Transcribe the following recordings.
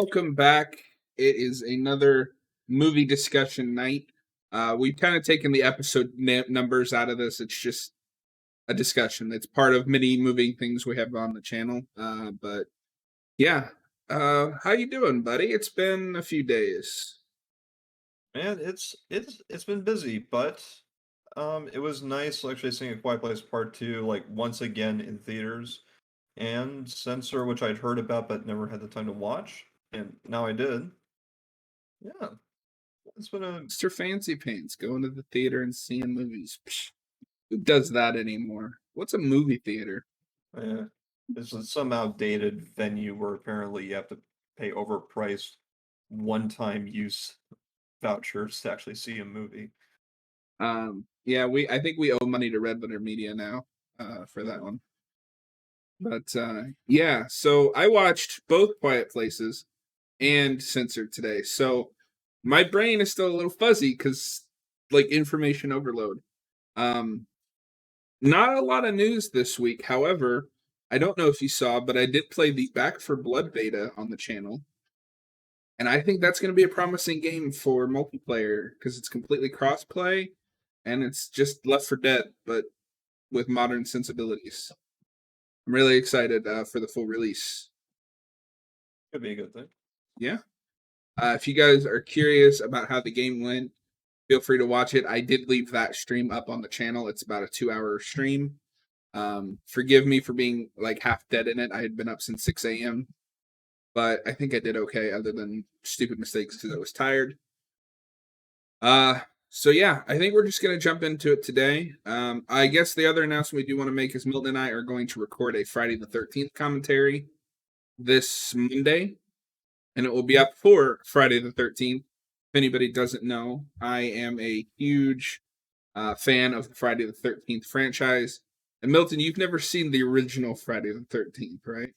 Welcome back. It is another movie discussion night. We've kind of taken the episode numbers out of this. It's just a discussion. It's part of many moving things we have on the channel. But yeah, how you doing, buddy? It's been a few days. Man, it's been busy, but it was nice actually seeing A Quiet Place Part 2 like once again in theaters, and Censor, which I'd heard about but never had the time to watch, and now I did. Yeah, it's been a Mr. Fancy Pants going to the theater and seeing movies. Psh, who does that anymore? What's a movie theater? eh, it's some outdated venue where apparently you have to pay overpriced one-time use vouchers to actually see a movie. Yeah, I think we owe money to Red Letter Media now for that Yeah. one. But yeah, so I watched both Quiet Places and Censored today. So my brain is still a little fuzzy because like information overload. Um, Not a lot of news this week. However, I don't know if you saw, but I did play the Back for Blood beta on the channel. And I think that's going to be a promising game for multiplayer because it's completely cross-play and it's just Left 4 Dead, but with modern sensibilities. I'm really excited for the full release. Could be a good thing. Yeah. If you guys are curious about how the game went, feel free to watch it. I did leave that stream up on the channel. It's about a 2-hour stream. Forgive me for being like half dead in it. I had been up since 6 a.m., but I think I did okay other than stupid mistakes because I was tired. So yeah, I think we're just gonna jump into it today. I guess the other announcement we do want to make is Milton and I are going to record a Friday the 13th commentary this Monday, and it will be up for Friday the 13th. If anybody doesn't know, I am a huge fan of the Friday the 13th franchise. And Milton, you've never seen the original Friday the 13th, right?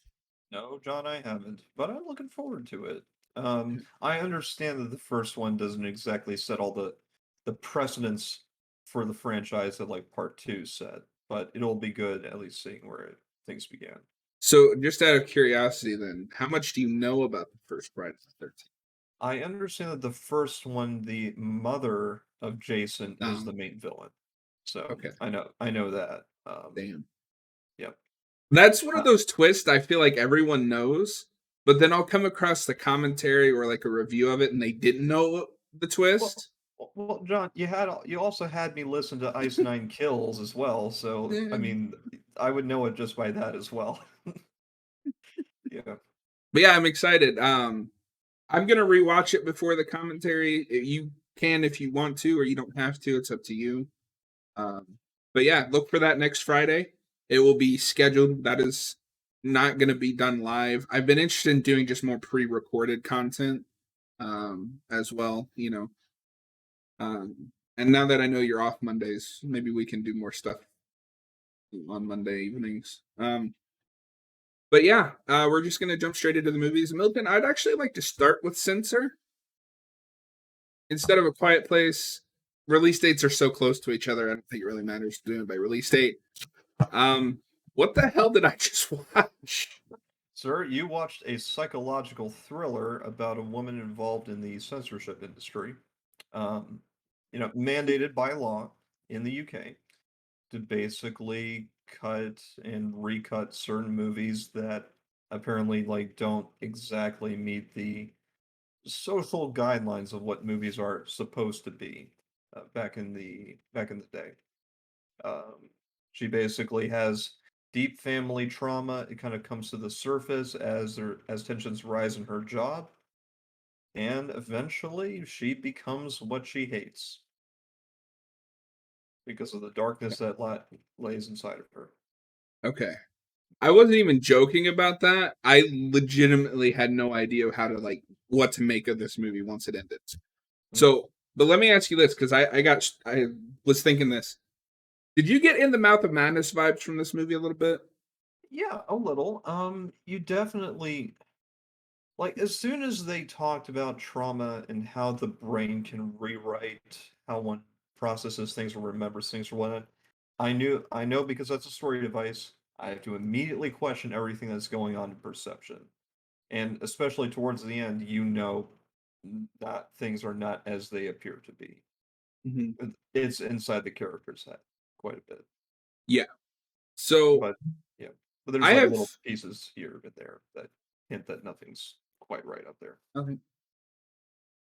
No, John, I haven't, but I'm looking forward to it. I understand that the first one doesn't exactly set all the precedents for the franchise that like part two set, but it'll be good at least seeing where things began. So, just out of curiosity, then, how much do you know about the first Friday the 13th? I understand that the first one, the mother of Jason is the No. main villain, so Okay. I know that. Damn. Yep. That's one of Uh, those twists I feel like everyone knows, but then I'll come across the commentary or like a review of it and they didn't know the well, twist. well, John, you also had me listen to Ice Nine Kills as well, so I Eh. mean, I would know it just by that as well. Yeah. But yeah, I'm excited. I'm gonna rewatch it before the commentary. You can if you want to, or you don't have to. It's up to you. But yeah, look for that next Friday. It will be scheduled. That is not gonna be done live. I've been interested in doing just more pre-recorded content as well. And now that I know you're off Mondays, maybe we can do more stuff on Monday evenings. But yeah, we're just gonna jump straight into the movies. Milton, I'd actually like to start with Censor instead of A Quiet Place. Release dates are so close to each other. I don't think it really matters to do it by release date. What the hell did I just watch? Sir, you watched a psychological thriller about a woman involved in the censorship industry, um, mandated by law in the UK to basically cut and recut certain movies that apparently like don't exactly meet the social guidelines of what movies are supposed to be back in the day. Um, she basically has deep family trauma. It kind of comes to the surface as tensions rise in her job, and eventually she becomes what she hates because of the darkness that lays inside of her. Okay. I wasn't even joking about that. I legitimately had no idea how to like what to make of this movie once it ended. Mm. So, but let me ask you this because I was thinking this. Did you get in the Mouth of Madness vibes from this movie a little bit? Yeah, a little. You definitely like as soon as they talked about trauma and how the brain can rewrite how one processes things or remembers things or whatnot, I know because that's a story device. I have to immediately question everything that's going on in perception. and especially towards the end, that things are not as they appear to be. Mhm. It's inside the character's head quite a bit, Yeah. So but yeah, but there's I like have little pieces here and there that hint that nothing's quite right up there. okay.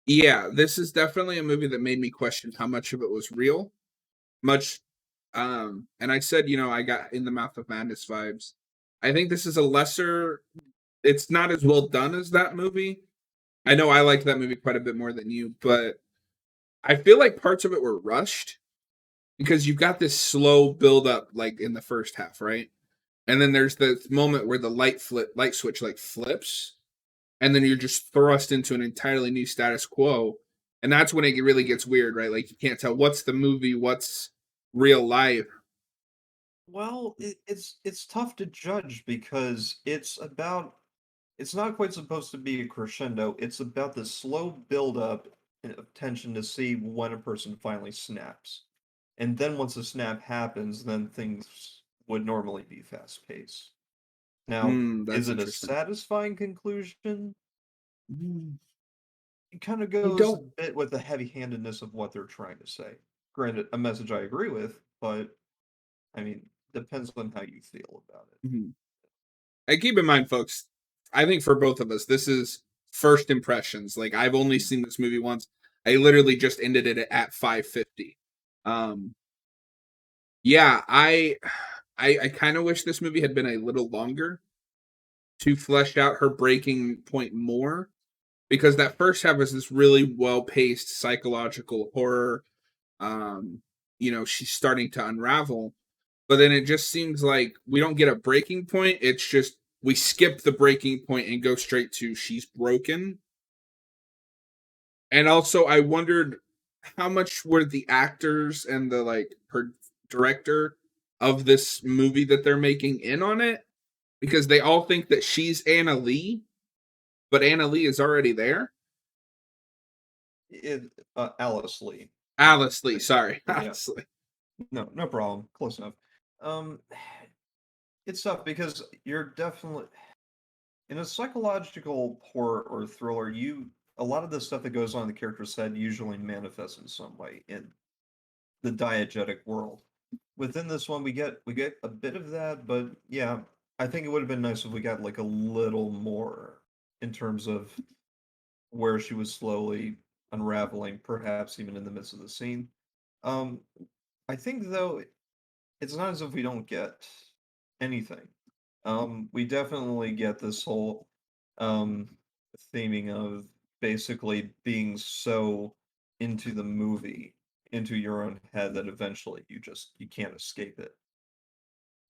Yeah, this is definitely a movie that made me question how much of it was real. Much and I said, I got In the Mouth of Madness vibes. I think this is a lesser it's not as well done as that movie. I know I liked that movie quite a bit more than you, but I feel like parts of it were rushed because you've got this slow build up like in the first half, right? And then there's this moment where the light switch like flips, and then you're just thrust into an entirely new status quo. And that's when it really gets weird, right? Like you can't tell what's the movie, what's real life. Well, it's tough to judge because it's not quite supposed to be a crescendo. It's about the slow build up of tension to see when a person finally snaps. And then once a snap happens, then things would normally be fast paced. Now, is That's it a interesting. satisfying conclusion? Mm, It kind of I goes a don't. bit with the heavy handedness of what they're trying to say. Granted, a message I agree with, but I mean, depends on how you feel about it. Mhm. And keep in mind, folks, I think for both of us, this is first impressions. Like I've only seen this movie once. I literally just ended it at 550. Um, yeah, I kind of wish this movie had been a little longer to flesh out her breaking point more because that first half was this really well paced psychological horror. Um, she's starting to unravel, but then it just seems like we don't get a breaking point. It's just we skip the breaking point and go straight to she's broken. And also, I wondered how much were the actors and the like her director of this movie that they're making in on it because they all think that she's Anna Lee, but Anna Lee is already there. It, Alice Lee. Alice Lee, But sorry, yeah, Alice Lee. no problem. Close enough. Um, it's tough because you're definitely in a psychological horror or thriller. A lot of the stuff that goes on in the character's head usually manifests in some way in the diegetic world. Within this one, we get a bit of that, but yeah, I think it would have been nice if we got like a little more in terms of where she was slowly unraveling, perhaps even in the midst of the scene. Um, I think though it's not as if we don't get anything. We definitely get this whole um theming of basically being so into the movie, into your own head that eventually you can't escape it.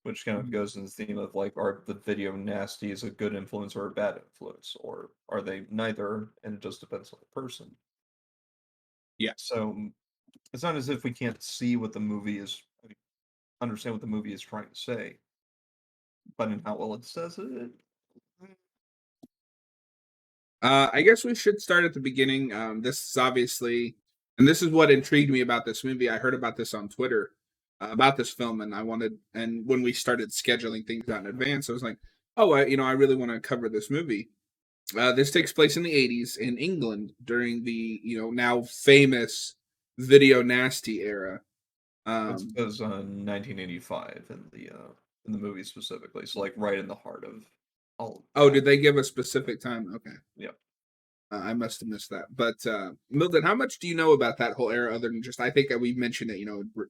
Which kind of goes in the theme of like, are the video nasties a good influence or a bad influence, or are they neither? And it just depends on the person. Yeah. So it's not as if we can't see what the movie is, I mean, understand what the movie is trying to say, but in how well it says it. I guess we should start at the beginning. This is obviously, and this is what intrigued me about this movie. I heard about this on Twitter about this film, and and when we started scheduling things out in advance, I was like, oh, I really want to cover this movie. This takes place in the '80s in England during the, now famous video nasty era. It Um, says 1985 in the movie specifically, so like right in the heart of all of oh, that. did they give a specific time? Okay. Yep. I must have missed that. But Milton, how much do you know about that whole era other than just I think we mentioned it,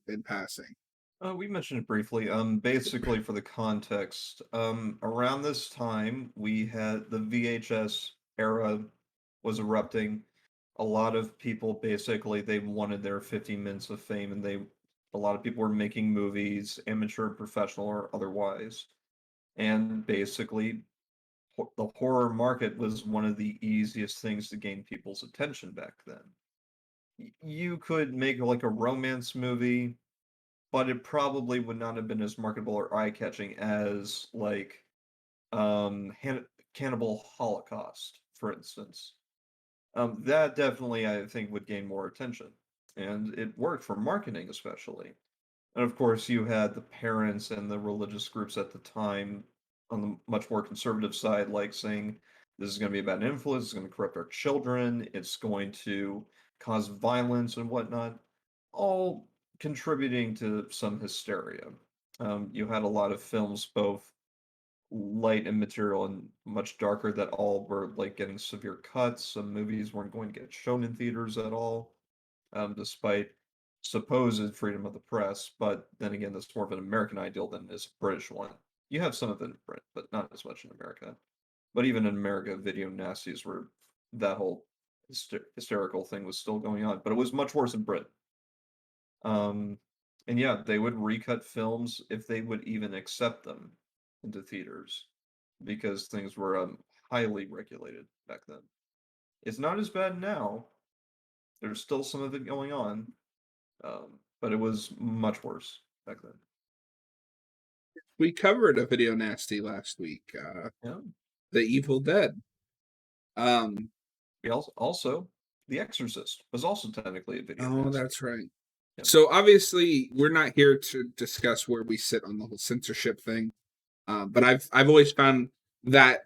in passing. We mentioned it briefly. Basically for the context, around this time we had the VHS era was erupting. A lot of people basically they wanted their 15 minutes of fame, and a lot of people were making movies, amateur, professional, or otherwise. And basically, the horror market was one of the easiest things to gain people's attention back then. You could make like a romance movie, but it probably would not have been as marketable or eye-catching as like Cannibal Holocaust, for instance. That definitely I think would gain more attention, and it worked for marketing especially. And of course, you had the parents and the religious groups at the time on the much more conservative side, like saying This is going to be about influence. It's going to corrupt our children. It's going to cause violence and whatnot, all contributing to some hysteria. You had a lot of films, both light and material and much darker, that all were like getting severe cuts. Some movies weren't going to get shown in theaters at all, despite supposed freedom of the press. But then again, that's more of an American ideal than it is a British one. You have some of it in Britain, but not as much in America. But even in America, video nasties were that whole hysterical thing was still going on, but it was much worse in Britain. Um, and yeah, they would recut films if they would even accept them into theaters because things were highly regulated back then. It's not as bad now. There's still some of it going on, but it was much worse back then. We covered a video nasty last week, Yeah. The Evil Dead. We also The Exorcist was also technically a video Oh, nasty. that's right. Yep. So obviously, we're not here to discuss where we sit on the whole censorship thing. But I've always found that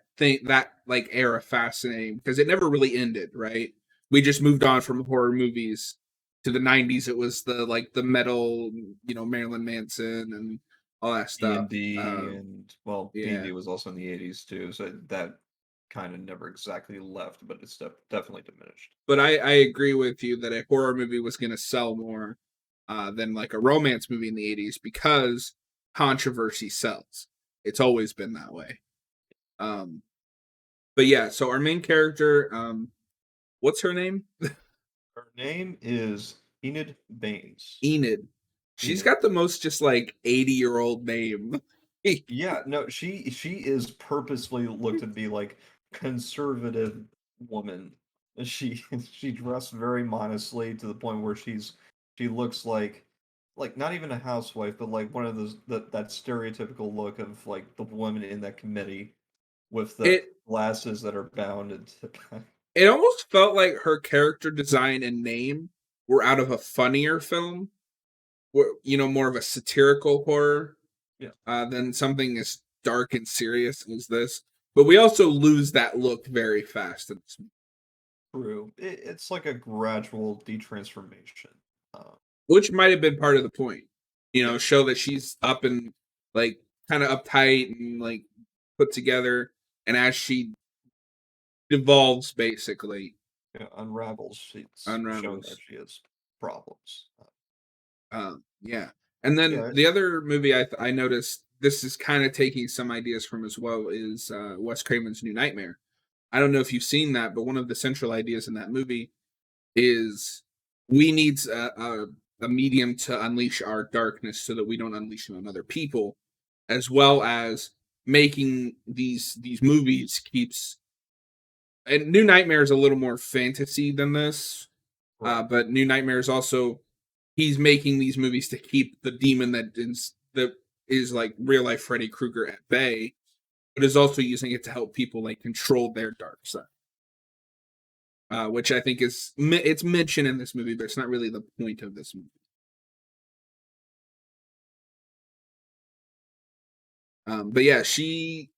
like era fascinating because it never really ended, right? We just moved on from horror movies to the '90s. It was the metal, Marilyn Manson and all that stuff. D&D and well, Yeah, D&D was also in the 80s too, so that kind of never exactly left, but it's definitely diminished. but I agree with you that a horror movie was going to sell more than like a romance movie in the '80s because controversy sells. It's always been that way. Um, but yeah, so our main character, what's her name? Her name is Enid Baines. Enid. She's Enid. got the most just like 80-year-old name. Yeah, no, she is purposely looked to be like conservative woman. She she dressed very modestly to the point where she looks like not even a housewife, but like one of those that stereotypical look of like the woman in that committee with the it glasses that are bound into it almost felt like her character design and name were out of a funnier film, where more of a satirical horror yeah, than something as dark and serious as this. But we also lose that look very fast in this movie, true. It's like a gradual detransformation. Uh, which might have been part of the point. yeah, Show that she's up and like kind of uptight and like put together, and as she devolves, basically yeah, unravels. She's shown that unravels. she has problems. Yeah, and then Yeah, the other movie I noticed this is kind of taking some ideas from as well is Wes Craven's New Nightmare. I don't know if you've seen that, but one of the central ideas in that movie is we need a medium to unleash our darkness so that we don't unleash it on other people, as well as making these movies keeps. And New Nightmare is a little more fantasy than this, right. but New Nightmare is also he's making these movies to keep the demon that is like real life Freddy Krueger at bay, but is also using it to help people like control their dark side. Which I think it's mentioned in this movie, but it's not really the point of this movie. But yeah, she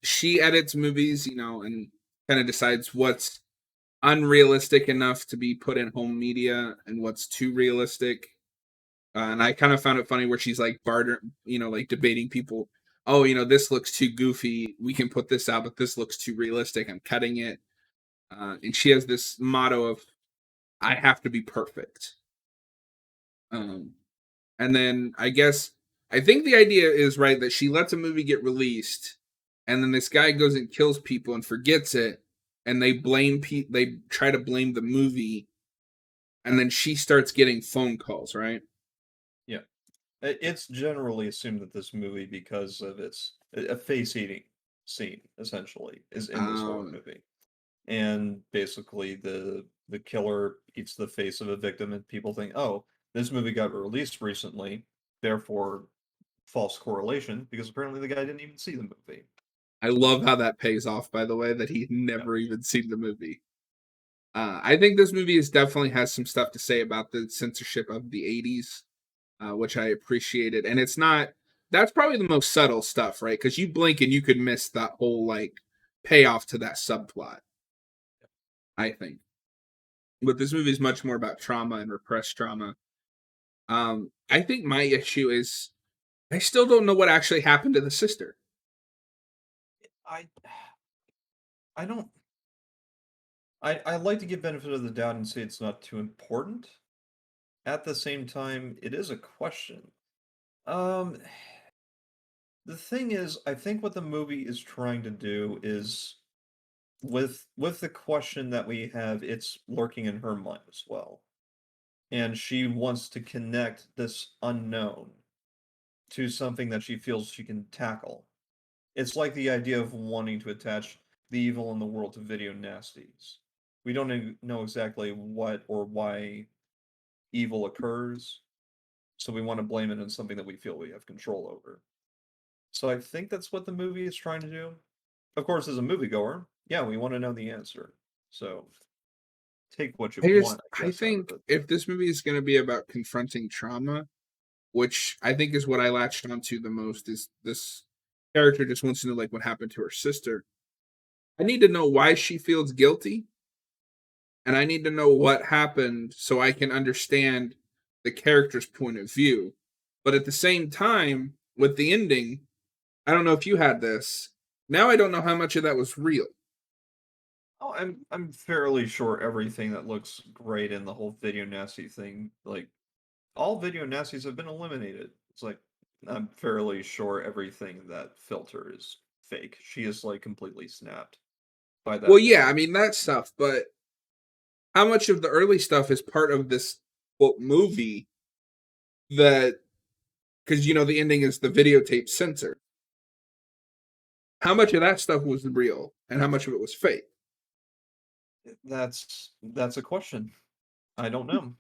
edits movies, and kind of decides what's unrealistic enough to be put in home media and what's too realistic. And I kind of found it funny where she's like barter, like debating people. Oh, this looks too goofy. We can put this out, but this looks too realistic. I'm cutting it. And she has this motto of, "I have to be perfect." Um, and then I think the idea is right that she lets a movie get released, and then this guy goes and kills people and forgets it, and they try to blame the movie, and then she starts getting phone calls, right? Yeah. It's generally assumed that this movie, because of its a face eating scene, essentially, is in this horror Um, movie. And basically the killer eats the face of a victim and people think, oh, this movie got released recently, therefore false correlation, because apparently the guy didn't even see the movie. I love how that pays off, by the way, that he Yeah. never even seen the movie. I think this movie definitely has some stuff to say about the censorship of the '80s, which I appreciated. And it's not that's probably the most subtle stuff, right? Because you blink and you could miss that whole like payoff to that subplot. I think. But this movie is much more about trauma and repressed trauma. I think my issue is I still don't know what actually happened to the sister. I I don't I like to give benefit of the doubt and say it's not too important. At the same time, it is a question. Um, the thing is, I think what the movie is trying to do is with the question that we have, it's lurking in her mind as well. And she wants to connect this unknown to something that she feels she can tackle. It's like the idea of wanting to attach the evil in the world to video nasties. We don't know exactly what or why evil occurs, so we want to blame it on something that we feel we have control over. So I think that's what the movie is trying to do. Of course, as a moviegoer, yeah, we want to know the answer. So take what you want, I I guess, out of think it. if this movie is going to be about confronting trauma, which I think is what I latched onto the most, is this character just wants to know like what happened to her sister. I need to know why she feels guilty, and I need to know what happened so I can understand the character's point of view. But at the same time, with the ending, I don't know if you had this. Now I don't know how much of that was real. Oh, I'm fairly sure everything that looks great in the whole video nasty thing, like all video nasties have been eliminated. It's like I'm fairly sure everything that filter is fake. She is like completely snapped by Well, that yeah, point. I mean that stuff, but how much of the early stuff is part of this quote movie that because the ending is the videotape censor. How much of that stuff was real and how much of it was fake? That's a question. I don't know.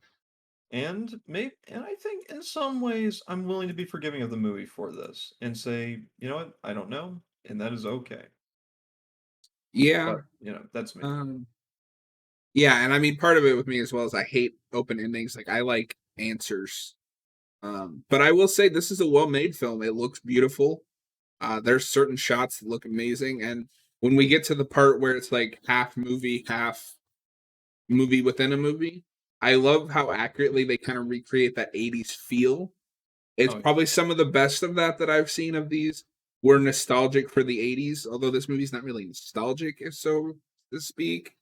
And I think in some ways I'm willing to be forgiving of the movie for this and say, you know what, I don't know, and that is okay. Yeah. But, that's me. Um yeah, and I mean part of it with me as well is I hate open endings. Like I like answers. But I will say this is a well-made film. It looks beautiful. There's certain shots that look amazing, and when we get to the part where it's like half movie, half movie within a movie, I love how accurately they kind of recreate that 80s feel. It's Oh yeah. probably some of the best of that I've seen of these. We're nostalgic for the 80s, although this movie's not really nostalgic, if so to speak.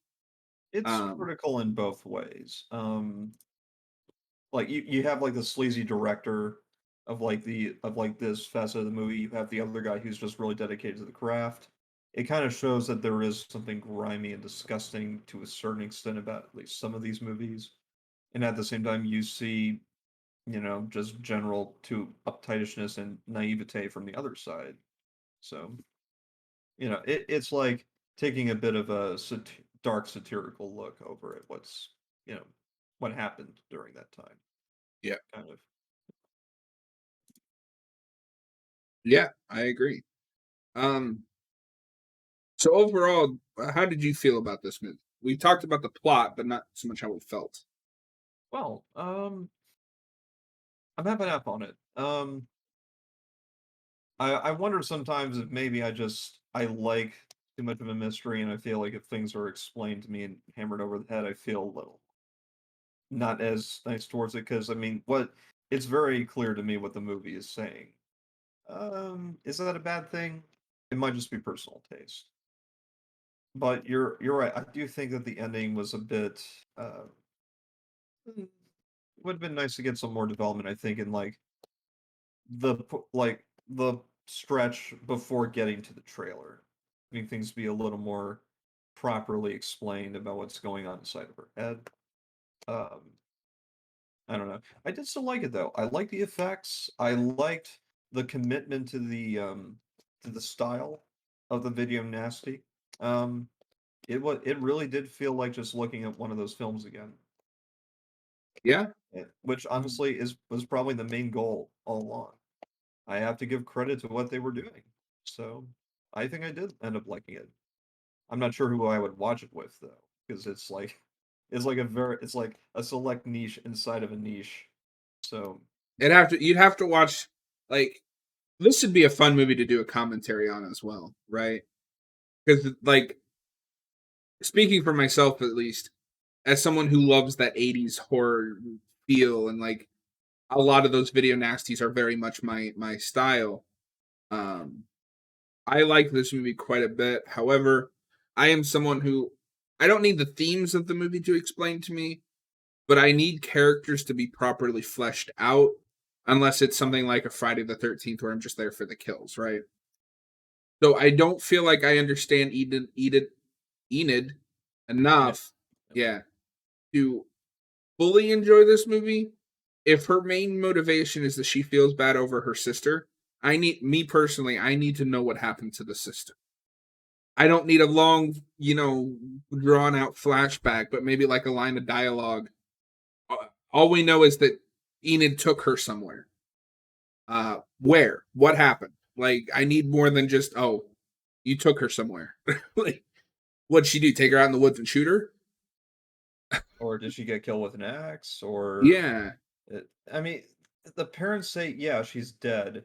It's Um, critical in both ways. Like you have like the sleazy director of like this facet of the movie. You have the other guy who's just really dedicated to the craft. It kind of shows that there is something grimy and disgusting to a certain extent about at least some of these movies. And at the same time, you see, just general to uptightishness and naivete from the other side. So, it's like taking a bit of a dark satirical look over it. You know, what happened during that time, yeah, kind of. yeah, I agree. Um, so overall, how did you feel about this movie? We talked about the plot, but not so much how it felt. Well, I'm half and half on it. I wonder sometimes if maybe I like too much of a mystery, and I feel like if things are explained to me and hammered over the head, I feel a little not as nice towards it. Because I mean, what it's very clear to me what the movie is saying. Is that a bad thing? It might just be personal taste. But you're right. I do think that the ending was a bit. It would have been nice to get some more development. I think in the stretch before getting to the trailer, having things be a little more properly explained about what's going on inside of her head. Um, I don't know. I did still like it though. I liked the effects. I liked the commitment to the style of the video nasty. Um, it really did feel like just looking at one of those films again. Yeah. Which Um, honestly is was probably the main goal all along. I have to give credit to what they were doing. So I think I did end up liking it. I'm not sure who I would watch it with though, because it's like a select niche inside of a niche. So you'd have to watch like this would be a fun movie to do a commentary on as well, right? Because like speaking for myself at least, as someone who loves that 80s horror feel, and like a lot of those video nasties are very much my style. Um I like this movie quite a bit. However, I am someone who I don't need the themes of the movie to explain to me, but I need characters to be properly fleshed out, unless it's something like a Friday the 13th where I'm just there for the kills, right? So I don't feel like I understand Enid You know, enough, yeah, to fully enjoy this movie. If her main motivation is that she feels bad over her sister, me personally, I need to know what happened to the sister. I don't need a long, drawn out flashback, but maybe like a line of dialogue. All we know is that Enid took her somewhere. Where? What happened? Like, I need more than just, oh, you took her somewhere. Like, what'd she do? Take her out in the woods and shoot her? or did she get killed with an axe? Or Yeah. I mean, the parents say, "Yeah, she's dead."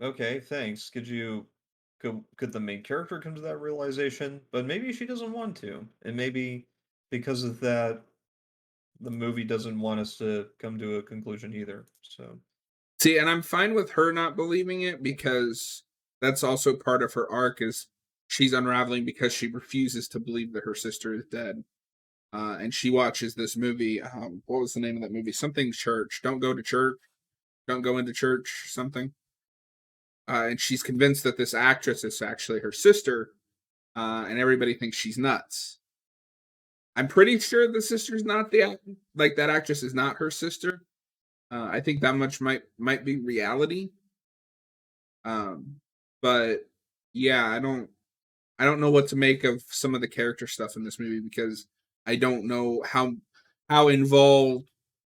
Okay, thanks. Could the main character come to that realization? But maybe she doesn't want to, and maybe because of that, the movie doesn't want us to come to a conclusion either. So See, and I'm fine with her not believing it because that's also part of her arc is she's unraveling because she refuses to believe that her sister is dead. And she watches this movie. What was the name of that movie? Something church. Don't go to church. Don't go into church. Something. And she's convinced that this actress is actually her sister, and everybody thinks she's nuts. I'm pretty sure the sister's not like that actress is not her sister. I think that much might be reality. Um, but yeah, I don't know what to make of some of the character stuff in this movie because I don't know how involved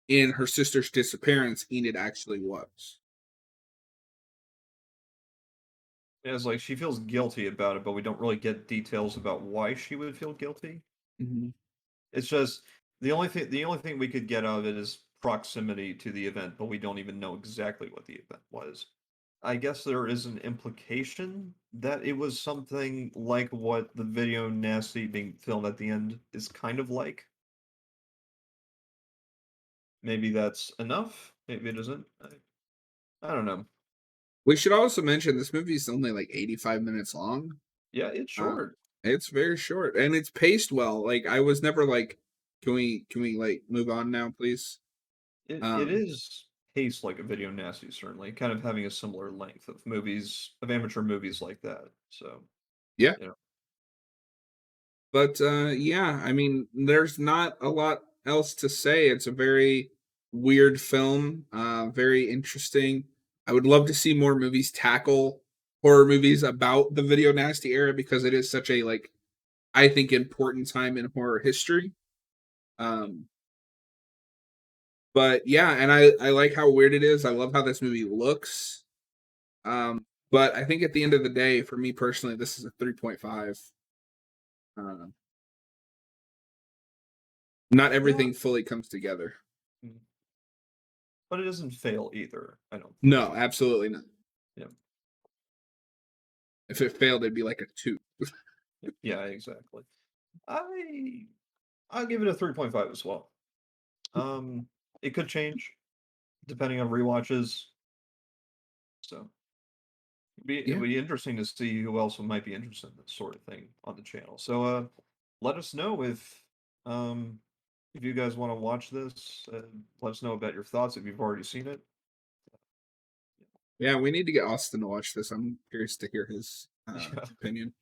in her sister's disappearance Enid actually was. it's like she feels guilty about it, but we don't really get details about why she would feel guilty. Mhm. It's just the only thing we could get out of it is proximity to the event, but we don't even know exactly what the event was. I guess there is an implication that it was something like what the video nasty being filmed at the end is kind of like. Maybe that's enough. Maybe it isn't. I don't know. We should also mention this movie is only like 85 minutes long. Yeah, it's Uh, short. it's very short and it's paced well. Like I was never like, can we like move on now, please? It Um, is paced like a video nasty, certainly, kind of having a similar length of movies of amateur movies like that. So, yeah, you know. but yeah, I mean, there's not a lot else to say. It's a very weird film, very interesting. I would love to see more movies tackle horror movies about the video nasty era because it is such a like I think important time in horror history. Um, but yeah, and I like how weird it is. I love how this movie looks. But I think at the end of the day, for me personally, this is a 3.5. Uh, Not Yeah. everything fully comes together. Mm. But it doesn't fail either, I don't think. No, absolutely not. Yeah. If it failed, it'd be like a 2. Yeah, exactly. I I'll give it a 3.5 as well. Um, it could change depending on rewatches. So it'd Yeah. be interesting to see who else might be interested in this sort of thing on the channel. So let us know um if you guys want to watch this. Let us know about your thoughts if you've already seen it. Yeah, we need to get Austin to watch this. I'm curious to hear his Yeah. opinion.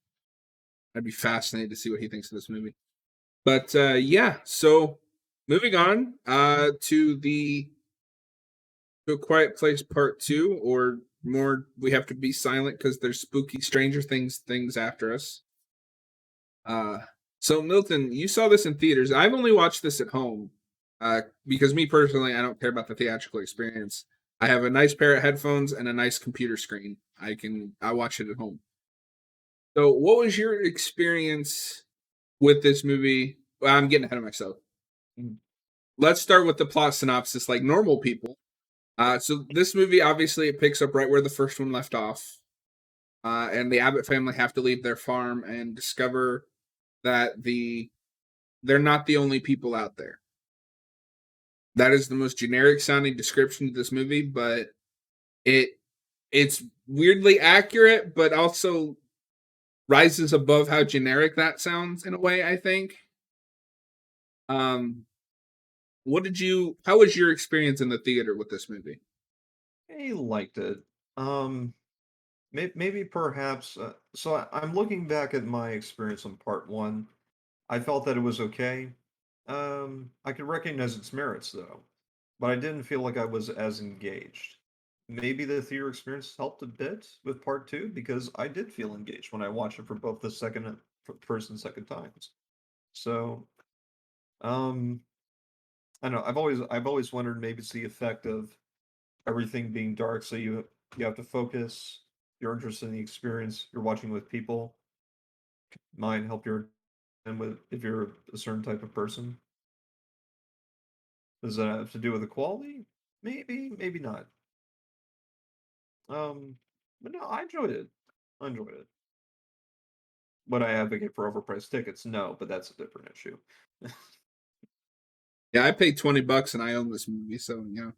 I'd be fascinated to see what he thinks of this movie. But yeah, so moving on to a Quiet Place Part 2, or more, we have to be silent because there's spooky Stranger Things after us. Uh, so Milton, you saw this in theaters. I've only watched this at home because me personally, I don't care about the theatrical experience. I have a nice pair of headphones and a nice computer screen. I watch it at home. So, what was your experience with this movie? Well, I'm getting ahead of myself. Mm. Let's start with the plot synopsis, like normal people. So this movie obviously it picks up right where the first one left off, and the Abbott family have to leave their farm and discover that they're not the only people out there. That is the most generic sounding description of this movie, but it it's weirdly accurate, but also rises above how generic that sounds in a way, I think. Um, how was your experience in the theater with this movie? I liked it. Um, maybe perhaps. I'm looking back at my experience on part one. I felt that it was okay. I could recognize its merits though, but I didn't feel like I was as engaged. Maybe the theater experience helped a bit with part two because I did feel engaged when I watched it for both the first and second times. So, um, I don't know. I've always wondered maybe it's the effect of everything being dark, so you have to focus. You're interested in the experience. You're watching with people. Might help your and with if you're a certain type of person. Does that have to do with the quality? Maybe, maybe not. Um, but no, I enjoyed it. I enjoyed it. Would I advocate for overpriced tickets? No, but that's a different issue. Yeah, I paid $20 and I own this movie, so yeah.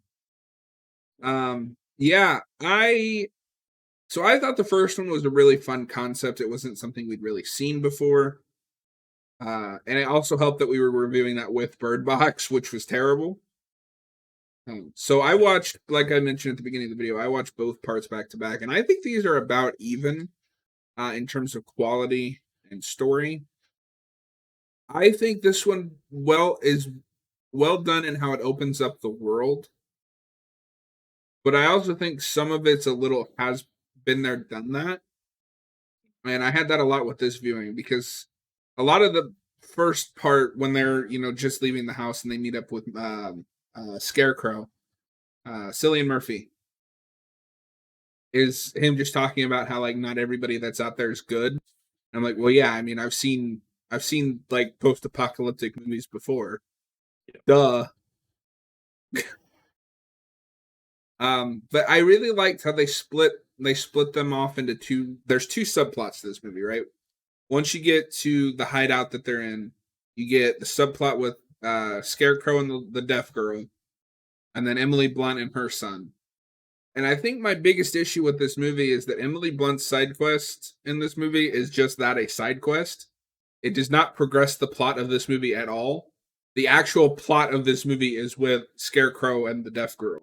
Yeah, I thought the first one was a really fun concept. It wasn't something we'd really seen before. And it also helped that we were reviewing that with Bird Box, which was terrible. So I watched, like I mentioned at the beginning of the video, I watched both parts back to back, and I think these are about even in terms of quality and story. I think this one is well done in how it opens up the world, but I also think some of it's a little has been there, done that, and I had that a lot with this viewing because a lot of the first part when they're just leaving the house and they meet up with Scarecrow, Cillian Murphy, is him just talking about how like not everybody that's out there is good. And I'm like, well, yeah, I mean, I've seen like post-apocalyptic movies before. Yeah. Duh. But I really liked how they split them off into two. There's two subplots to this movie, right? Once you get to the hideout that they're in, you get the subplot with Scarecrow and the deaf girl, and then Emily Blunt and her son. And I think my biggest issue with this movie is that Emily Blunt's side quest in this movie is just that, a side quest. It does not progress the plot of this movie at all. The actual plot of this movie is with Scarecrow and the deaf girl.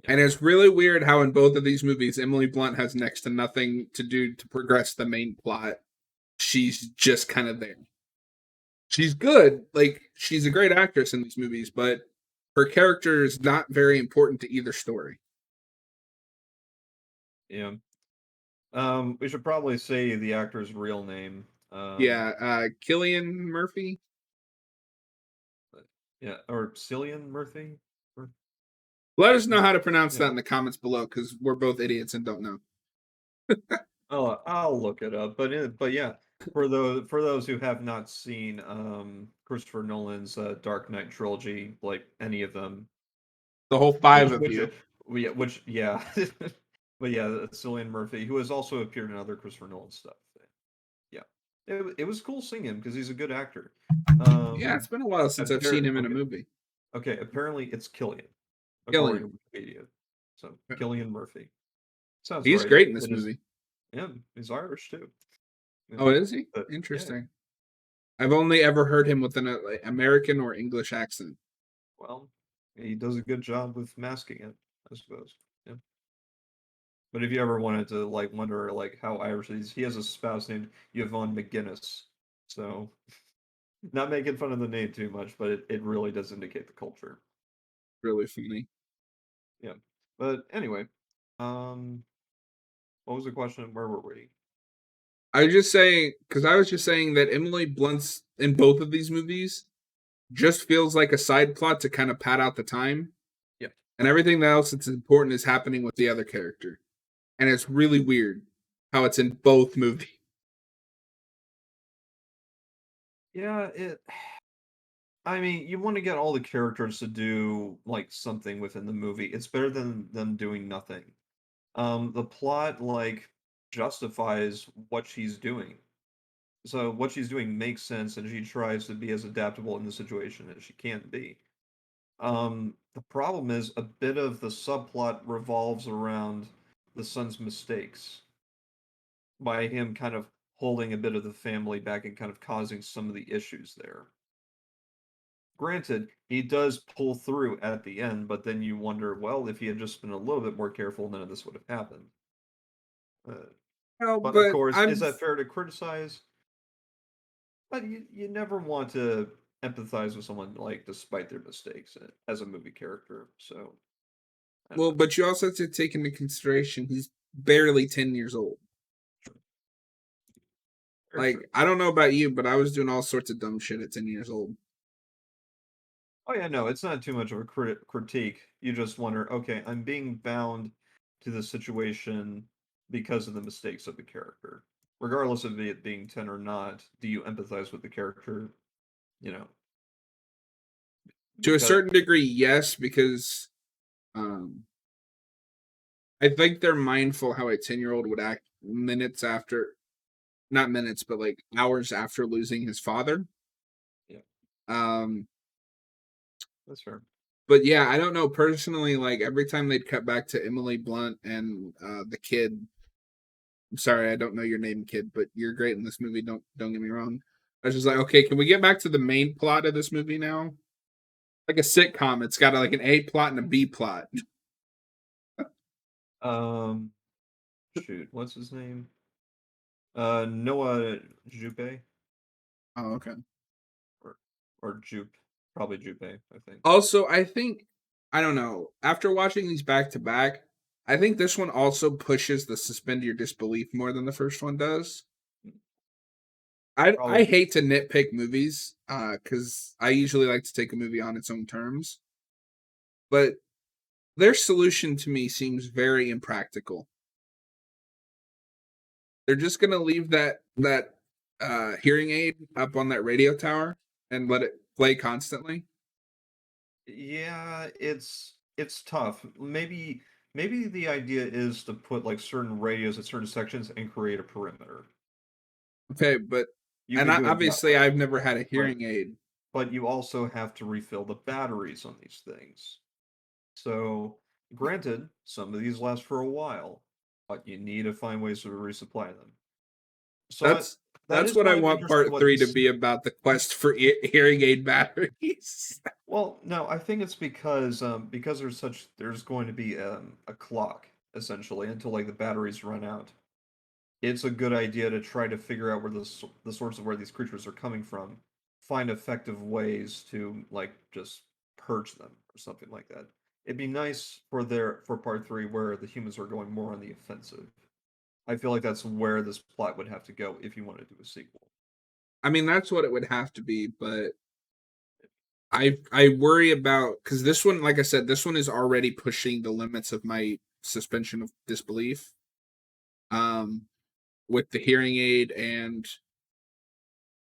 Yeah. And it's really weird how in both of these movies, Emily Blunt has next to nothing to do to progress the main plot. She's just kind of there. She's good. Like, she's a great actress in these movies, but her character is not very important to either story. Yeah. We should probably say the actor's real name. Yeah, Killian Murphy. Yeah, or Cillian Murphy. Let us know how to pronounce Yeah. that in the comments below because we're both idiots and don't know. I'll look it up. But yeah, for those who have not seen Christopher Nolan's Dark Knight trilogy, like any of them, The whole five which of which you. which yeah, but yeah, Cillian Murphy, who has also appeared in other Christopher Nolan stuff. Yeah, it was cool seeing him because he's a good actor. Yeah, it's been a while since I've seen him in a Okay, movie. okay. Apparently, it's Killian, according Killian. to Wikipedia. So Killian Murphy sounds He's right. great in this It is. movie. Yeah, he's Irish too. Yeah, Oh, is he? but yeah. Interesting. I've only ever heard him with an American or English accent. Well, he does a good job with masking it, I suppose. Yeah. But if you ever wanted to like wonder like how Irish he has a spouse named Yvonne McGuinness. So not making fun of the name too much, but it really does indicate the culture. Really funny. Yeah. But anyway, um, what was the question? Where were we? I was just saying because I was just saying that Emily Blunt's in both of these movies just feels like a side plot to kind of pad out the time, Yeah. and everything else that's important is happening with the other character, and it's really weird how it's in both movies. Yeah, I mean, you want to get all the characters to do like something within the movie. It's better than them doing nothing. The plot like justifies what she's doing. So what she's doing makes sense, and she tries to be as adaptable in the situation as she can be. The problem is a bit of the subplot revolves around the son's mistakes by him kind of holding a bit of the family back and kind of causing some of the issues there. Granted, he does pull through at the end, but then you wonder, well, if he had just been a little bit more careful, none of this would have happened. Uh, No, but of but course, is I'm that fair to criticize? But you never want to empathize with someone like despite their mistakes as a movie character. So I don't well, know. but you also have to take into consideration he's barely 10 years old. Very Like, true. I don't know about you, but I was doing all sorts of dumb shit at 10 years old. Oh yeah, no, it's not too much of a critique. You just wonder, okay, I'm being bound to the situation because of the mistakes of the character. Regardless of it being 10 or not, do you empathize with the character? You know, To a because certain degree, yes, because um, I think they're mindful how a 10-year-old would act minutes after, not minutes, but like hours after losing his father. yeah, Um, that's fair. but yeah, I don't know personally. Like every time they'd cut back to Emily Blunt and the kid. I'm sorry, I don't know your name, kid, but you're great in this movie. Don't get me wrong. I was just like, okay, can we get back to the main plot of this movie now? Like a sitcom, it's got like an A plot and a B plot. Um, shoot, what's his name? Noah Jupe Oh, okay. or Jupe, probably Jupe, I think. Also, I think I don't know. After watching these back to back, I think this one also pushes the suspend your disbelief more than the first one does. I Probably. hate to nitpick movies because I usually like to take a movie on its own terms, but their solution to me seems very impractical. They're just gonna leave that hearing aid up on that radio tower and let it play constantly. Yeah, it's tough. Maybe the idea is to put like certain radios at certain sections and create a perimeter. Okay, but You and could do it that obviously way, I've never had a but hearing aid. you also have to refill the batteries on these things. So, granted, some of these last for a while, but you need to find ways to resupply them. So That's that that's is what I why I'm want interested in part what 3 to this. be about, the quest for hearing aid batteries. Well, no, I think it's because there's going to be a clock essentially until like the batteries run out. It's a good idea to try to figure out where the source of where these creatures are coming from, find effective ways to like just purge them or something like that. It'd be nice for part three where the humans are going more on the offensive. I feel like that's where this plot would have to go if you want to do a sequel. I mean, that's what it would have to be, but I worry about because this one, like I said, this one is already pushing the limits of my suspension of disbelief. Um, with the hearing aid and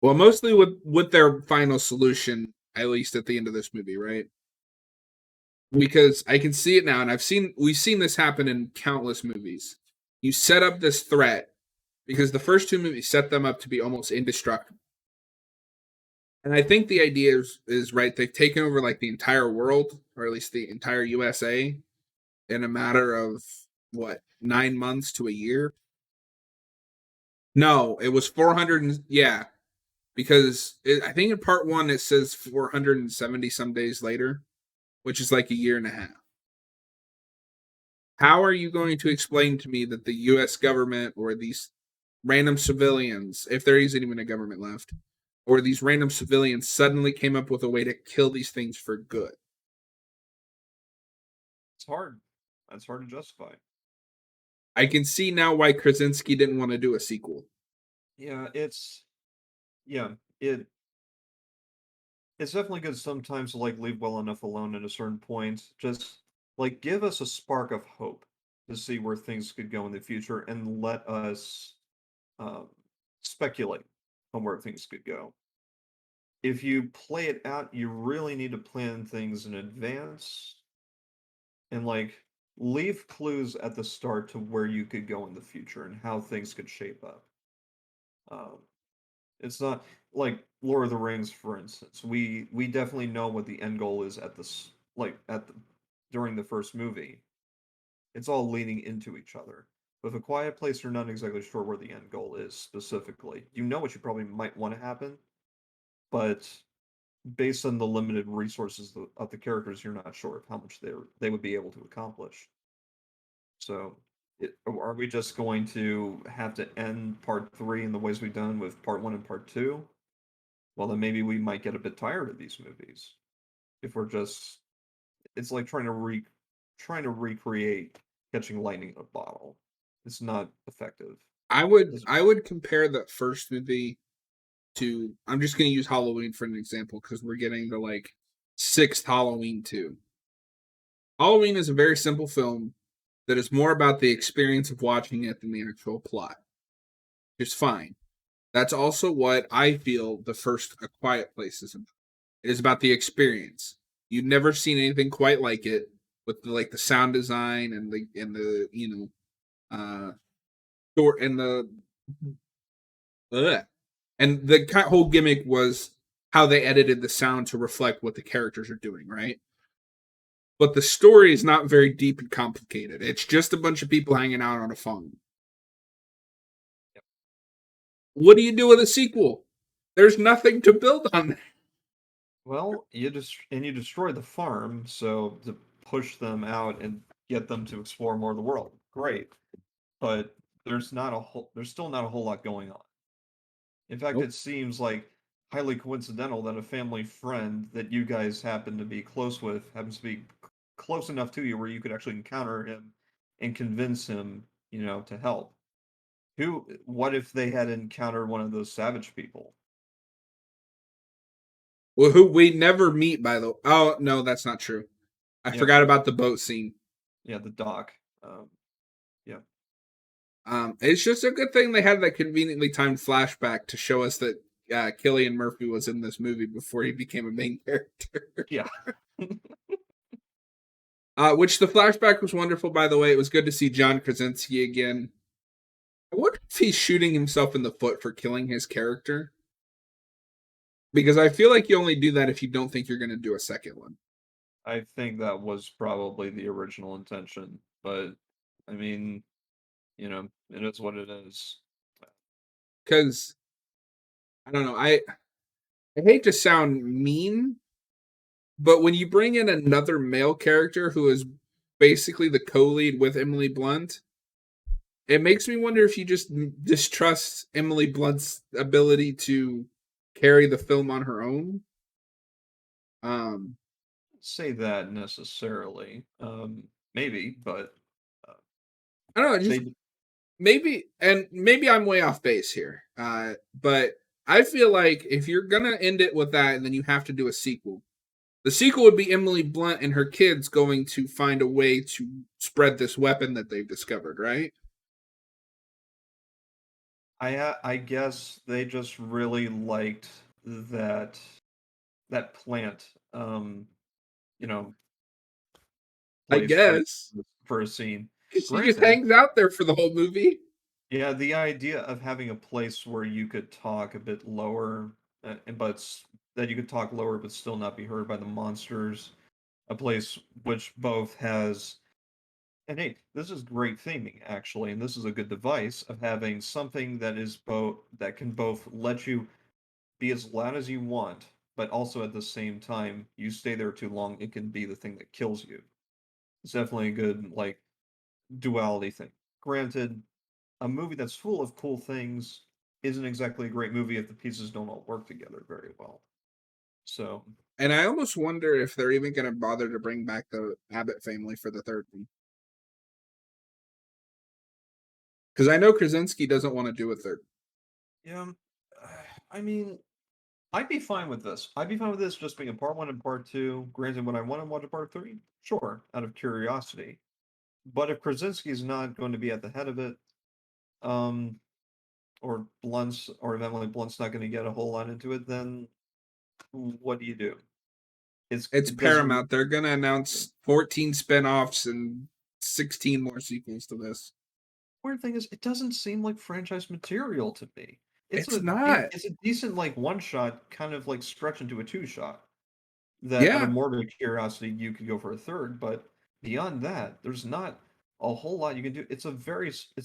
well, mostly with their final solution, at least at the end of this movie, right? Because I can see it now, and we've seen this happen in countless movies. You set up this threat because the first two movies set them up to be almost indestructible. And I think the idea is right. They've taken over like the entire world, or at least the entire USA, in a matter of what 9 months to a year. No, it was 400. Yeah, because I think in part one it says 470 some days later, which is like a year and a half. How are you going to explain to me that the U.S. government or these random civilians, if there isn't even a government left, or these random civilians suddenly came up with a way to kill these things for good? It's hard. That's hard to justify. I can see now why Krasinski didn't want to do a sequel. Yeah, yeah, it it's definitely good sometimes to like leave well enough alone at a certain point. Just like give us a spark of hope to see where things could go in the future and let us um, speculate on where things could go. If you play it out, you really need to plan things in advance and like leave clues at the start to where you could go in the future and how things could shape up. Um, It's not like Lord of the Rings, for instance. We definitely know what the end goal is at this like at the during the first movie. It's all leading into each other. With A Quiet Place, you're not exactly sure where the end goal is specifically. You know what you probably might want to happen, but based on the limited resources of the characters, you're not sure of how much they would be able to accomplish. So, are we just going to have to end part three in the ways we've done with part one and part two? Well, then maybe we might get a bit tired of these movies if we're just. It's like trying to recreate catching lightning in a bottle. It's not effective. I would compare the first movie to, I'm just going to use Halloween for an example because we're getting the like sixth Halloween too. Halloween is a very simple film that is more about the experience of watching it than the actual plot. It's fine. That's also what I feel the first A Quiet Place is about. It is about the experience. You've never seen anything quite like it with like the sound design and the short and the ugh. And the whole gimmick was how they edited the sound to reflect what the characters are doing, right? But the story is not very deep and complicated. It's just a bunch of people hanging out on a phone. What do you do with a sequel? There's nothing to build on that. Well, you destroy the farm, so to push them out and get them to explore more of the world. Great. But there's still not a whole lot going on. In fact, Nope. it seems like highly coincidental that a family friend that you guys happen to be close with happens to be close enough to you where you could actually encounter him and convince him, to help. What if they had encountered one of those savage people? Well, who we never meet, by the way. Oh, no, that's not true. I Yeah, forgot about the boat scene. yeah, the doc. Yeah. It's just a good thing they had that conveniently timed flashback to show us that Cillian Murphy was in this movie before he became a main character. Yeah. Which the flashback was wonderful, by the way. It was good to see John Krasinski again. I wonder if he's shooting himself in the foot for killing his character. Because I feel like you only do that if you don't think you're going to do a second one. I think that was probably the original intention, but I mean, it is what it is. Because, I don't know, I hate to sound mean, but when you bring in another male character who is basically the co-lead with Emily Blunt, it makes me wonder if you just distrust Emily Blunt's ability to carry the film on her own. Um, Say that necessarily. Maybe, but uh, I don't know, just they maybe I'm way off base here. But I feel like if you're gonna end it with that, then you have to do a sequel. The sequel would be Emily Blunt and her kids going to find a way to spread this weapon that they've discovered, right? I guess they just really liked that plant. You know, I place guess. for a scene. She just Granted, hangs out there for the whole movie. yeah, the idea of having a place where you could talk a bit lower, that you could talk lower but still not be heard by the monsters, a place which both has, and hey, this is great theming actually, and this is a good device of having something that can both let you be as loud as you want, but also at the same time, you stay there too long, it can be the thing that kills you. It's definitely a good like duality thing. Granted, a movie that's full of cool things isn't exactly a great movie if the pieces don't all work together very well. So, And I almost wonder if they're even going to bother to bring back the Abbott family for the third one. Because I know Krasinski doesn't want to do a third. yeah, I mean, I'd be fine with this. I'd be fine with this just being a part one and part two. Granted, when I want to watch a part three, sure, out of curiosity. But if Krasinski's not going to be at the head of it, um, or if Emily Blunt's not going to get a whole lot into it, then what do you do? It's It doesn't. Paramount. They're going to announce 14 spin-offs and 16 more sequels to this. Weird thing is, it doesn't seem like franchise material to me. It's not. it's a decent like one shot, kind of like stretch into a two shot. That out of Yeah. morbid curiosity you could go for a third, but beyond that, there's not a whole lot you can do. It's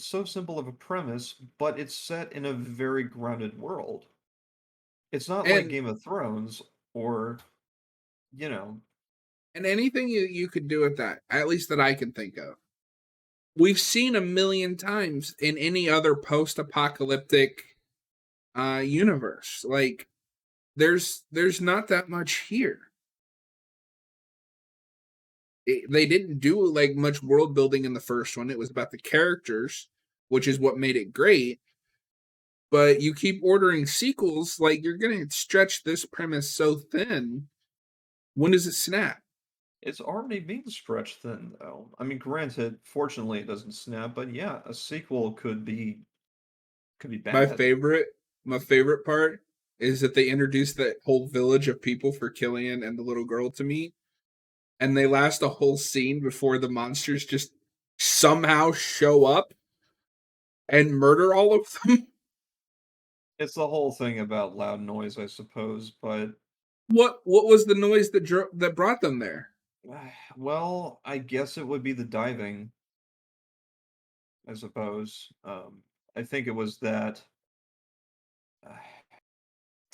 so simple of a premise, but it's set in a very grounded world. It's not like And Game of Thrones or, you know, anything you could do with that, at least that I can think of. We've seen a million times in any other post-apocalyptic universe. Like there's not that much here. They didn't do like much world building in the first one. It was about the characters, which is what made it great. But you keep ordering sequels, like you're gonna stretch this premise so thin. When does it snap? it's already being stretched thin though. I mean, granted, fortunately it doesn't snap, but yeah, a sequel could be My bad. favorite, my favorite part is that they introduced that whole village of people for Killian and the little girl to meet, and they last a whole scene before the monsters just somehow show up and murder all of them. It's the whole thing about loud noise, I suppose, but What was the noise that brought them there? well, I guess it would be the diving, I suppose. I think it was that. uh,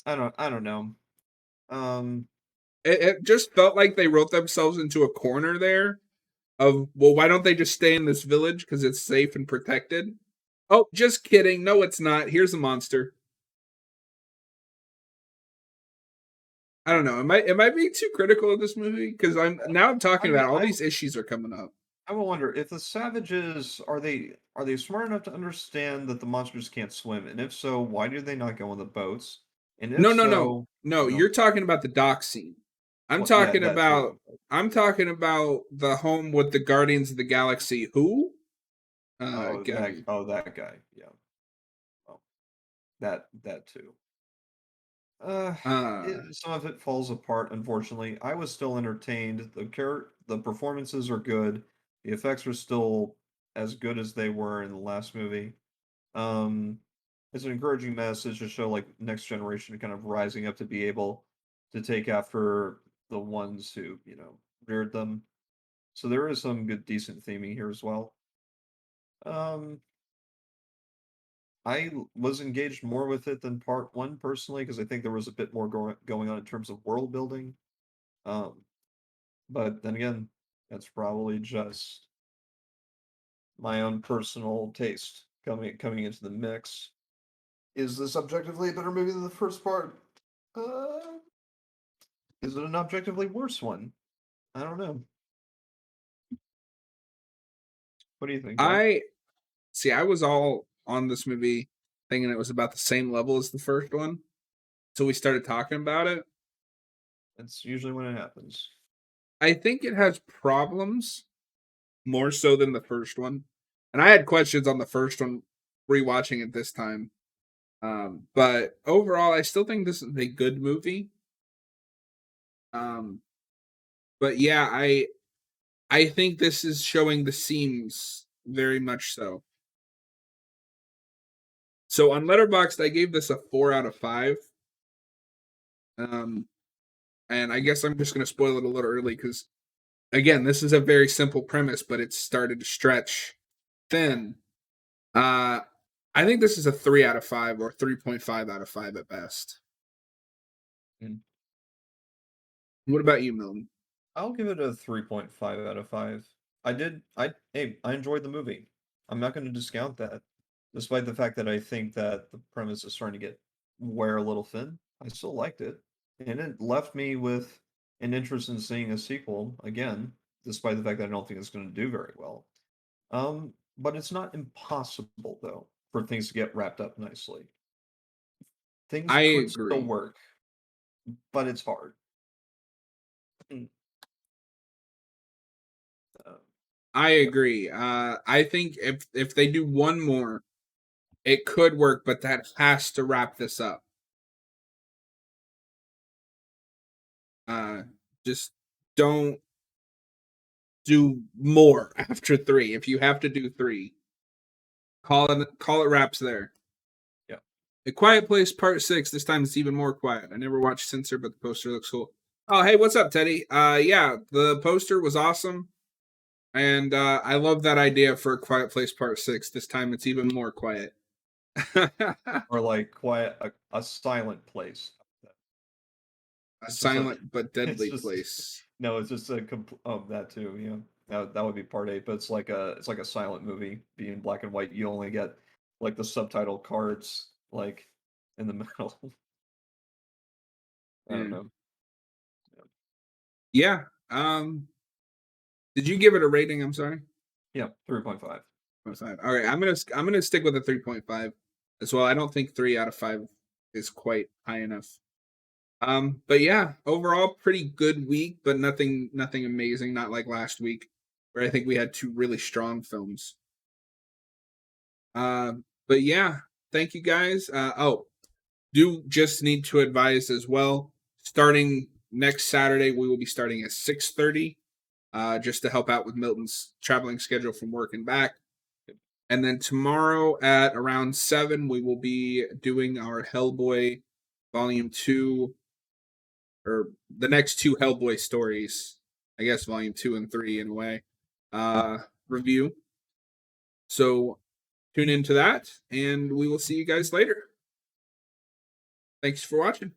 I don't know. Um, It just felt like they wrote themselves into a corner there. Of well, why don't they just stay in this village because it's safe and protected? Oh, just kidding. No, it's not. Here's a monster. I don't know. Am I being too critical of this movie? Because I'm I talking mean, about all these issues are coming up. I will wonder if the savages are they smart enough to understand that the monsters can't swim, and if so, why do they not go on the boats? And if No, no, no, so, no. you know, You're talking about the dock scene. I'm what? Yeah, talking that too. about I'm talking about the home with the Guardians of the Galaxy. Who? Guy. That guy. Yeah. Well, that too. Uh, Some of it falls apart, unfortunately. I was still entertained. The performances are good. The effects are still as good as they were in the last movie. Um, it's an encouraging message to show like next generation kind of rising up to be able to take after the ones who, reared them. So there is some good decent theming here as well. Um, was engaged more with it than part one personally because I think there was a bit more going on in terms of world building. Um, but then again, that's probably just my own personal taste coming into the mix. Is this objectively a better movie than the first part? Uh, is it an objectively worse one? I don't know. What do you think, Josh? I see. I was all on this movie thinking it was about the same level as the first one until we started talking about it. That's usually when it happens. I think it has problems more so than the first one, and I had questions on the first one rewatching it this time. But overall, I still think this is a good movie. Um, but yeah, I think this is showing the seams very much so. So on Letterboxd, I gave this a 4 out of 5. Um, and I guess I'm just gonna spoil it a little early because again, this is a very simple premise, but it's started to stretch thin. Uh, I think this is a 3 out of 5 or 3.5 out of 5 at best. Mm. What about you, Milton? I'll give it a 3.5 out of 5. I enjoyed the movie. I'm not going to discount that. Despite the fact that I think that the premise is starting to wear a little thin, I still liked it. And it left me with an interest in seeing a sequel again, despite the fact that I don't think it's going to do very well. But it's not impossible though for things to get wrapped up nicely. Things I could still agree. work, but it's hard. Mm. Uh, I yeah. agree. I think if they do one more, it could work, but that has to wrap this up. Uh, just don't do more after 3. If you have to do 3, call it wraps there. Yeah. A Quiet Place Part 6. This time it's even more quiet. I never watched Censor, but the poster looks cool. Oh, hey, what's up, Teddy? Yeah, the poster was awesome. And I love that idea for A Quiet Place Part 6. This time it's even more quiet. Or like quiet, a silent place. A It's just a, silent but it's deadly just place. no, it's just a that too. Yeah, that would be part eight. But it's like a silent movie, being black and white. You only get like the subtitle cards like in the middle. I don't Mm. know. Yeah. Did you give it a rating? I'm sorry. Yeah, 3.5. 5. All right, I'm gonna stick with a 3.5 as well. I don't think 3 out of 5 is quite high enough. But yeah, overall pretty good week, but nothing amazing. Not like last week, where I think we had 2 really strong films. But yeah, thank you guys. Do just need to advise as well. Starting next Saturday, we will be starting at 6:30, just to help out with Milton's traveling schedule from work and back. And then tomorrow at around 7, we will be doing our Hellboy Volume 2, or the next 2 Hellboy stories, I guess Volume 2 and 3 in a way, review. So tune into that, and we will see you guys later. Thanks for watching.